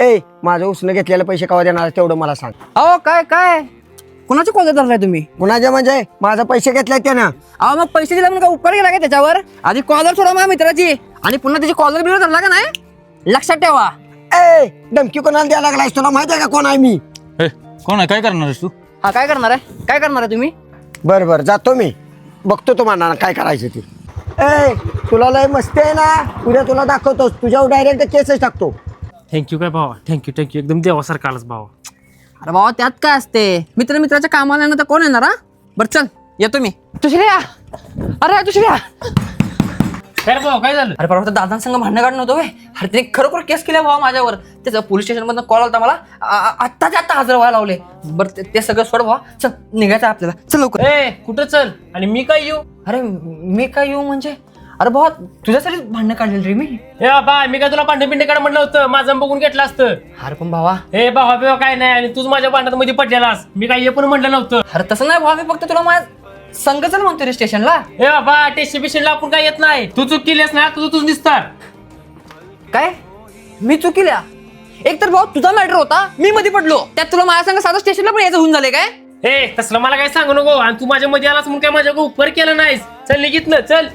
ए माझं उसनं घेतलेले पैसे कवा देणार तेवढं मला सांग. अहो काय काय कोणाचे कॉल धरलाय तुम्ही? कुणाच्या म्हणजे माझं पैसे घेतले त्यानं. अहो मग पैसे दिला म्हणून काय उपकार केला का त्याच्यावर? आधी कॉलर सोडा माझ्या मित्राची आणि पुन्हा त्याची कॉलर बिल धरला का नाही लक्षात ठेवा. ए धमकी कोणाला द्यायला लागलायस? तुला माहिती आहे का कोण आहे मी? कोण आहे? काय करणार तू? हा काय करणार आहे? काय करणार आहे तुम्ही? बरं बरं जातो मी, बघतो तुम्हाला काय करायचं ते. ए तुला लय मस्ती आहे ना, उद्या तुला दाखवतोस, तुझ्यावर डायरेक्ट केसच टाकतो. थँक्यू काय भावा, थँक्यू एकदम देवासारखा आलास भावा. अरे बाबा त्यात काय असते, मित्र मित्राच्या कामाला येणार तर कोण येणार? हा बरं चल येतो मी. तुझ्या अरे तुझ्या काय भाऊ काय झालं? अरे परवा दादांसंग भांडण काढणं नव्हतं व्हय. अरे तिने खरोखर केस केल्या भावा माझ्यावर. त्याचं पोलीस स्टेशन मधून कॉल आला मला, आत्ताच्या आत्ता हजर व्हायला लावले. बरं ते सगळं सोड भावा, चल निघायचं आपल्याला, चल लवकर. ए कुठं चल आणि मी काय येऊ? अरे मी काय येऊ म्हणजे? अरे भावा तुझ्यासाठी भांडणं काढलेलं रे मी. ए बाबा मी काय तुला भांडण पिंड काढ म्हटलं होतं, माझं बघून घेतलं असतं. अरे पण भावा, हे भावा बिवा काय नाही, आणि तूच माझ्या भांडणात मध्ये पडलेलास. मी काय हे पण म्हटलं नव्हतं. अरे तसं नाही भावा, मी फक्त तुला माझ्या संघ चल म्हणतो रे स्टेशनला. हे बाबा टेस्टिफिशनला आपण काय येत नाही. तू चूक केलीस ना, तुझं दिसतात. काय मी चुकील्या? एक तर भाऊ तुझा मॅटर होता, मी मध्ये पडलो त्यात, तुला माझ्या संग साधं स्टेशनला पण यायचं होऊन झाले काय? हे तसलं मला काय सांगू नको, आणि तू माझ्या मध्ये आलास म्हणून काय माझ्या उपकार केला नाहीस. चल निघितलं चल.